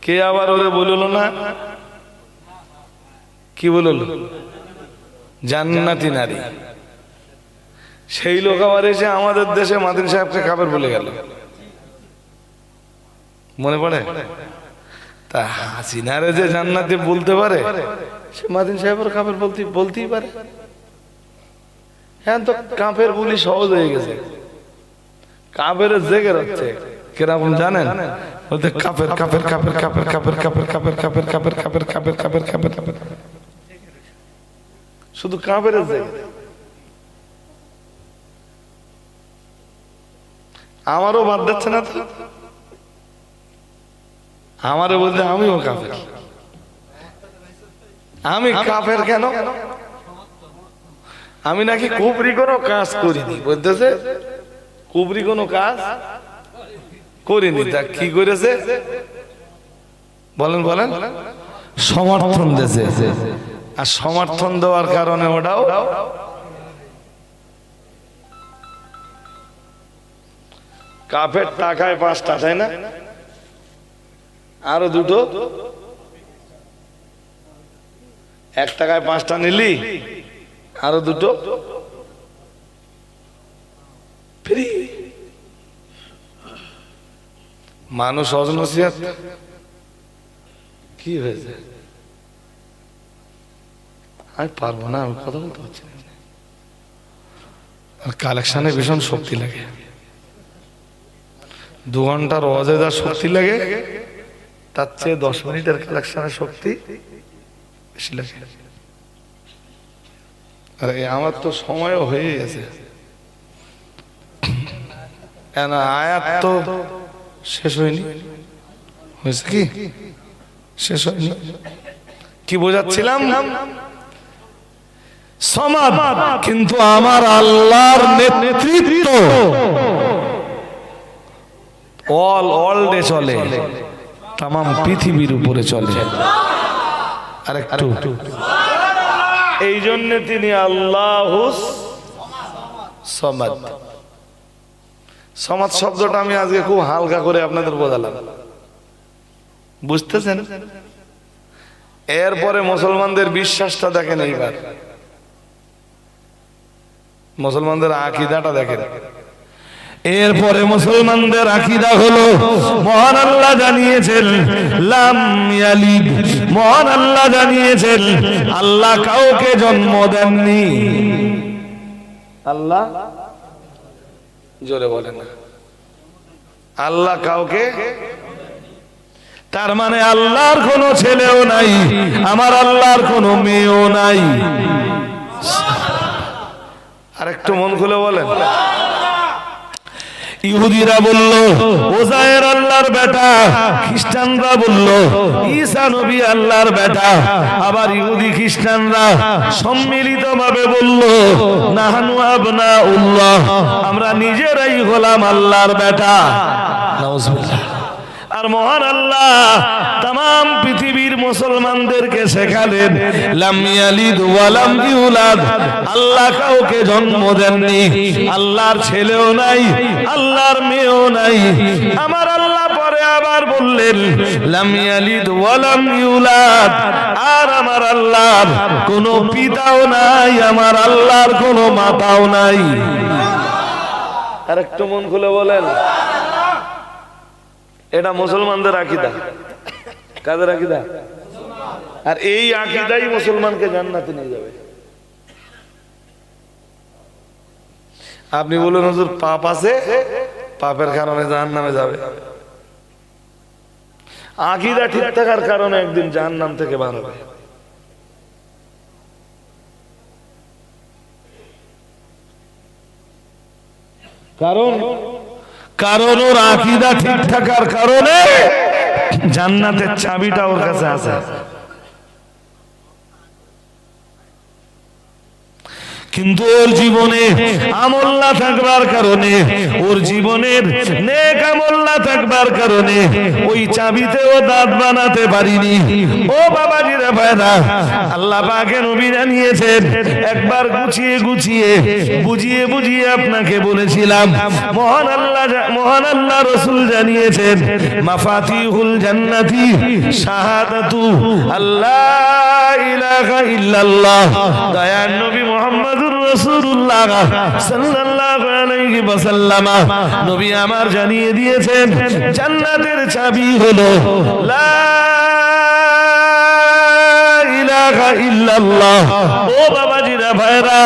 কে আবার ওরে বললো না, কি বললো? জান্নাতি নারী। সেই লোক আবার এসে আমাদের দেশে মাদিন সাহেবকে কাফের বলে গেল, মনে পড়ে? তা হাসিনারে যে জান্নাতি বলতে পারে, সে মাদিন সাহেবের কাফের বলতেই পারে। হ্যাঁ, তো কাফের বলি সহজ হয়ে গেছে। কাফের জেগে রাখছে কিরকম জানেন? বলতে কাফের কাফের কাফের কাফের কাফের কাফের কাফের কাফের কাফের কাফের কাফের কাফের কাফের কাফের, শুধু কাফের জেগে। আমারও বাদ দিচ্ছে না তো, আমারও বলতে আমিও কাফের। আমি কাফের কেন? আমি নাকি কুফরি কোনো কাজ করিনি, বলতেছে কুফরি কোনো কাজ করিনি। তা কি করেছে বলেন বলেন? সমর্থন দিয়েছে। আর সমর্থন দেওয়ার কারণে ওটাও কাফের। টাকায় 5টা, তাই না? আরো 2টো, 1 টাকায় 5টা নিলি, আরো 2টো ফ্রি। মানুষ অজনসিয়াত কি হয়েছে? আমি পারবো না, আমি কথা বলতে পারছি না। আর কালেকশনে ভীষণ শক্তি লাগে। 2 ঘন্টার ওয়াজে যা শক্তি লাগে, তার চেয়ে 10 মিনিটের কালেকশনের শক্তি বেশি লাগে। আর আমার তো সময়ও হয়ে গেছে, আয়াত তো শেষ হয়নি। হয়েছে কি? শেষ হয়নি। কি বোঝাচ্ছিলাম? সমাদ, কিন্তু আমার আল্লাহর নেতৃত্ব অল ডে চলে, তাম পৃথিবীর উপরে চলে। আর একটু, এই জন্য তিনি আল্লাহুস সমাদ। সমাদ শব্দটা আমি আজকে খুব হালকা করে আপনাদের বোঝালাম, বুঝতেছেন? এরপরে মুসলমানদের বিশ্বাসটা দেখেন। এইবার মুসলমানদের আকীদাটা দেখেন। এরপরে মুসলমানদের আকীদা হলো, মহান আল্লাহ জানিয়েছেন লাম ইয়ালিদ, মহান আল্লাহ জানিয়েছেন আল্লাহ কাউকে জন্ম দেননি। আল্লাহ, জোরে বলেন না, আল্লাহ কাউকে। তার মানে আল্লাহর কোনো ছেলেও নাই, আমার আল্লাহর কোনো মেয়েও নাই। আর একটু মন খুলে বলেন। ইহুদিরা বলল ওজায়ের আল্লাহর বেটা, খ্রিস্টানরা বলল ঈসা নবী আল্লাহর বেটা। আবার ইহুদি খ্রিস্টানরা সম্মিলিতভাবে বলল নাহানু আবনাউল্লাহ, আমরা নিজেরাই হলাম আল্লাহর বেটা। নাউজুবিল্লাহ। আর মহান আল্লাহ तमाम পৃথিবীর মুসলমানদেরকে শেখালেন লাম ইয়ালিদ ওয়া লাম ইউলাদ, আল্লাহ কাউকে জন্ম দেননি, আল্লাহর ছেলেও নাই, আল্লাহর মেয়েও নাই। আমার আল্লাহ পরে আবার বললেন লাম ইয়ালিদ ওয়া লাম ইউলাদ, আর আমার আল্লাহর কোনো পিতাও নাই, আমার আল্লাহর কোনো মাতাও নাই। আর একটু মন খুলে বলেন। এটা মুসলমানদের আকীদা। কাদের আকীদা? আর এই আকীদাই মুসলমানকে জান্নাতে নিয়ে যাবে। আপনি বলুন হুজুর পাপ আছে, পাপের কারণে জাহান্নামে যাবে। আকীদা ঠিক থাকার কারণে একদিন জাহান্নাম থেকে বার হবে। কারণ ওর আকীদা ঠিক থাকার কারণে জান্নাতের চাবিটা ওর কাছে আছে। কিন্তু ওর জীবনে আমল না থাকবার কারণে, ওর জীবনের নেক আমল না থাকবার কারণে ওই চাবিতেও দাঁত বানাতে পারিনি। ও বাবাজিরা ভাইরা, আল্লাহ পাকের নবী জানিয়েছেন, একবার গুছিয়ে গুছিয়ে বুঝিয়ে বুঝিয়ে আপনাকে বলেছিলাম, মহান আল্লাহ রাসূল জানিয়েছেন, মাফাতিহুল জান্নাতি শাহাদাতু আল্লাহ ইলাহা ইল্লাল্লাহ। দয়ার নবী মুহাম্মদুর রাসূলুল্লাহ সাল্লাল্লাহু আলাইহি ওয়াসাল্লাম নবী আমার জানিয়ে দিয়েছেন, জান্নাতের চাবি হলো লা ইলাহা ইল্লাল্লাহ। ও বাবাজিরা ভাইরা,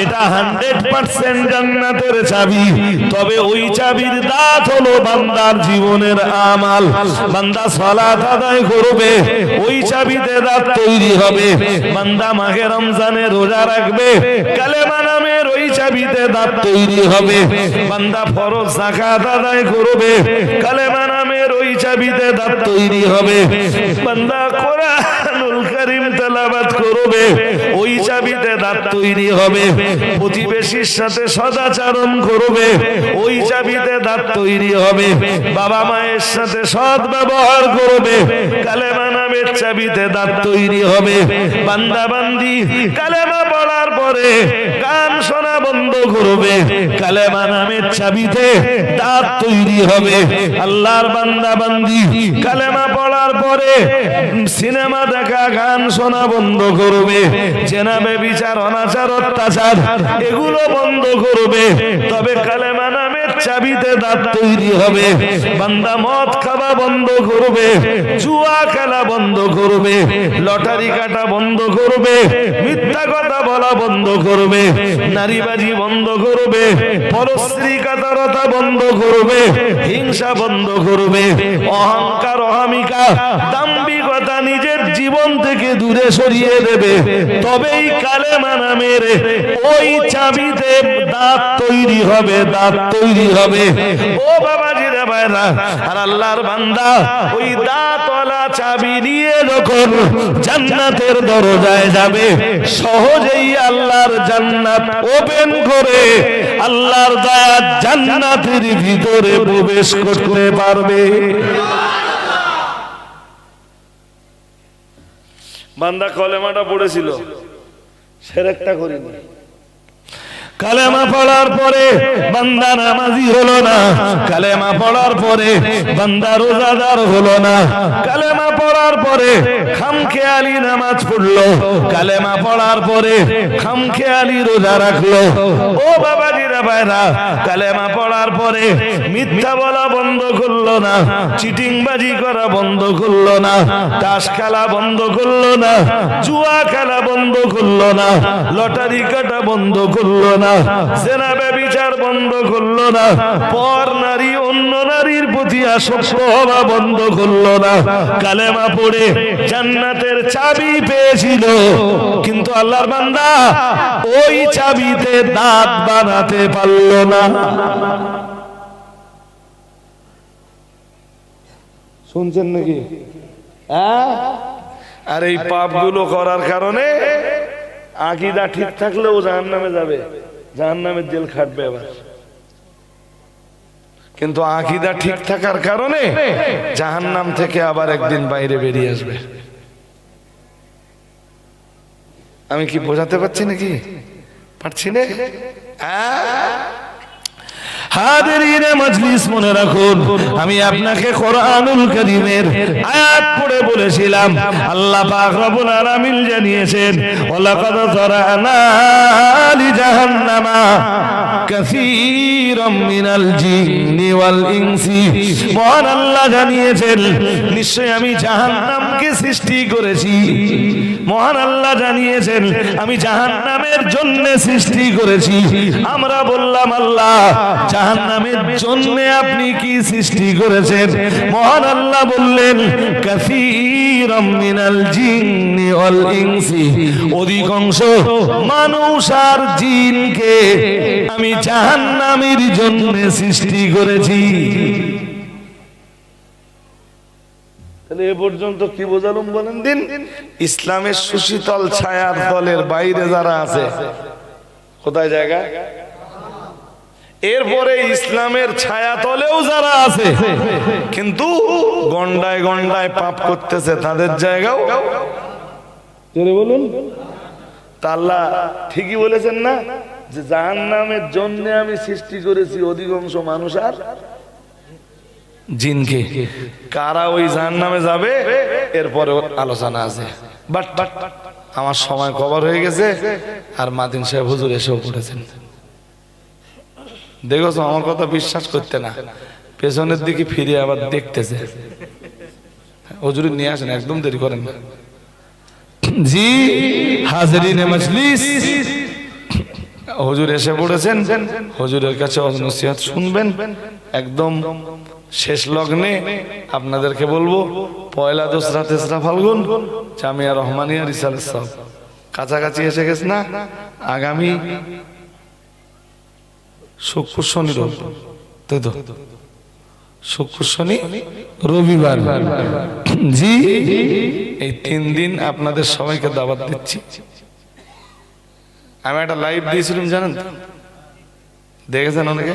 এটা 100% জান্নাতের চাবি। তবে ওই চাবির দাঁত হলো বান্দার জীবনের আমাল। বান্দা সালাত আদায় করবে, ওই চাবিতে দাঁত তৈরি হবে। বান্দা মাহে রমজানে রোজা রাখবে, কালেমা নামের ওই চাবিতে দাঁত তৈরি হবে। বান্দা ফরজ যাকাত আদায় করবে, কালেমা নামের ওই চাবিতে দাঁত তৈরি হবে। বান্দা কোরআনুল কারীম তেলাওয়াত করবে, ওই চাবিতে দাঁত তৈরি হবে। প্রতিবেশীর সাথে সদাচরণ করবে, ওই চাবিতে দাঁত তৈরি হবে। বাবা মায়ের সাথে সৎ ব্যবহার করবে, কালেমা নামের চাবিতে দাঁত তৈরি হবে। বান্দা বান্দি কালেমা পড়ার পরে গান শোনা বন্ধ করবে, কালেমা নামের চাবিতে দাঁত তৈরি হবে। আল্লাহর বান্দা বান্দি কালেমা পড়ার পরে সিনেমা দেখা, গান শোনা বন্ধ করবে। জেনা ব্যভিচার অনাচার অত্যাচার এগুলো বন্ধ করবে, তবে কালেমা নামের চাবিতে দাঁত তৈরি হবে। বান্দা মদ খাওয়া বন্ধ করবে, জুয়া খেলা বন্ধ করবে, লটারি কাটা বন্ধ করবে, মিথ্যা কথা বলা বন্ধ করবে, নারীবাজি বন্ধ করবে, পরস্ত্রী কাতারতা বন্ধ করবে, হিংসা বন্ধ করবে, অহংকার অহমিকা দাম্ভিকতা নিজের জীবন থেকে দূরে সরিয়ে দেবে। তবেই কালেমা নামের ওই চাবিতে দাঁত তৈরি হবে, দাঁত তৈরি হবে। ও বাবাজিরা ভাইরা, আর আল্লাহর বান্দা ওই দাঁতওয়ালা চাবি নিয়ে যখন জান্নাতের দরজায় যাবে, সহজেই আল্লাহর জান্নাত ওপেন করে আল্লাহর দয়া জান্নাতের ভিতরে প্রবেশ করতে পারবে। বান্দা কলেমাটা পড়েছিল, সেরেকটা করিনি। কালেমা পড়ার পরে বান্দা নামাজি হলো না, কালেমা পড়ার পরে বান্দা রোজাদার হলো না, কালেমা পড়ার পরে খামখেয়ালি নামাজ পড়লো, কালেমা পড়ার পরে খামখেয়ালি রোজা রাখলো। ও বাবাজিরা ভাইরা, কালেমা পড়ার পরে মিথ্যা বলা বন্ধ করলো না, চিটিংবাজি করা বন্ধ করলো না, তাস খেলা বন্ধ করলো না, জুয়া খেলা বন্ধ করলো না, লটারি কাটা বন্ধ করলো না, জেনা ব্যভিচার বন্ধ করলো না, পর নারী অন্য নারীর প্রতি আসক্ত হওয়া বন্ধ করলো না। কালেমা পড়ে জান্নাতের চাবি পেয়েছিল, কিন্তু আল্লাহর বান্দা ওই চাবিতে দাঁত বানাতে পারলো না। শুনছেন নাকি? আর এই পাপগুলো করার কারণে আকীদা ঠিক থাকলেও জাহান্নামে যাবে, জাহান্নামের জেল খাটবে আবার। কিন্তু আকীদা ঠিক থাকার কারণে জাহান্নাম থেকে আবার একদিন বাইরে বেরিয়ে আসবে। আমি কি বোঝাতে পারছি নাকি? পারছি না? হাজিরিনে মজলিস, মনে রাখুন, আমি আপনাকে কোরআনুল কারীমের আয়াত পড়ে বলেছিলাম, আল্লাহ পাক রব্বুল আলামিন জানিয়েছেন, ওয়ালাকাদ যারানা লিজাহান্নামা কাসীরাম মিনাল জিন্নি ওয়াল ইনসি। মহান আল্লাহ জানিয়েছেন, নিশ্চয় আমি জাহান্নামকে সৃষ্টি করেছি। মহান আল্লাহ জানিয়েছেন, আমি জাহান্নামের জন্য সৃষ্টি করেছি। আমরা বললাম, আল্লাহ জাহান্নামের জন্য আপনি কি সৃষ্টি করেছেন? মহান আল্লাহ বললেন, কাসীরাম মিনাল জিন্নি ওয়াল ইনসি, অধিকাংশ মানুষ আর জিনকে আমি জাহান্নামের জন্য সৃষ্টি করেছি। তাহলে এ পর্যন্ত কি বোঝালুম বলেন দিন? ইসলামের সুশীতল ছায়ার তলের বাইরে যারা আছে, কোথায় জায়গা? এরপরে ইসলামের ছায়া তলেও যারা আছে কিন্তু গন্ডায় গন্ডায় পাপ করতেছে, তাদের জায়গাও জোরে বলুন। তা আল্লাহ ঠিকই বলেছেন না যে জাহান্নামের জন্য আমি সৃষ্টি করেছি অধিকাংশ মানুষ আর জিনকে। কারা ওই জাহান্নামে যাবে এরপরে আলোচনা আছে। বাট আমার সময় কভার হয়ে গেছে, আর মাদিন সাহেব হুজুর এসেও পড়েছেন। দেখো আমার কথা বিশ্বাস করতে না, পেছনের দিকে ফিরে আবার দেখতেছে। হুজুর নিয়ে আসেন, একদম দেরি করেন না। জি হাজিরিনে মজলিস, হুজুর এসে পড়েছেন। হুজুরের কাছে নসিহত শুনবেন একদম শেষ লগ্নে। আপনাদেরকে বলবো পয়লা, দোসরা, তেসরা ফাল্গুন জামিয়া রহমানিয়া রিসালের সব কাছাকাছি এসে গেছে না? আগামী শুক্র শনি রবিবার, তাই তো? শুক্র শনি রবিবার, জি এই 3 দিন আপনাদের সবাইকে দাওয়াত দিচ্ছি। আমি একটা লাইভ দিয়েছিলাম, জানেন তো? দেখেছেন অনেকে?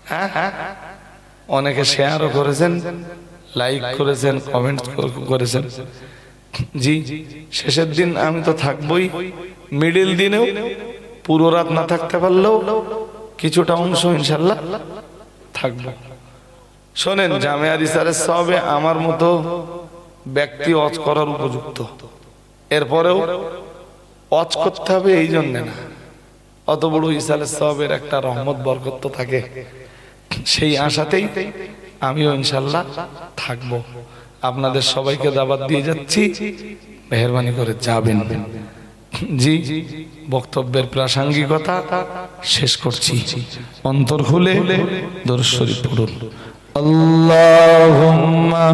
হ্যাঁ হ্যাঁ, অনেকে শেয়ারও করেছেন, লাইক করেছেন, কমেন্ট করেছেন। জি শেষের দিন আমি তো থাকবই, মিডিল দিনেও পুরো রাত না থাকতে পারলেও কিছুটা অংশ ইনশাল্লাহ থাকবো। শোনেন, জামিয়া রিসালের সবে আমার মতো ব্যক্তি ওয়াজ করার উপযুক্ত। এরপরেও ওয়াজ করতে হবে এই জন্য না, অত বড় ইসালের সবের একটা রহমত বরকত থাকে, সেই আশাতেই আমিও ইনশাল্লাহ থাকবো। আপনাদের সবাইকে দাওয়াত দিয়ে যাচ্ছি, মেহেরবানি করে যাবেন। জি বক্তব্যের প্রাসঙ্গিকতা শেষ করছি। অন্তর খুলে দরুদ শরীফ পড়ুন। আল্লাহুম্মা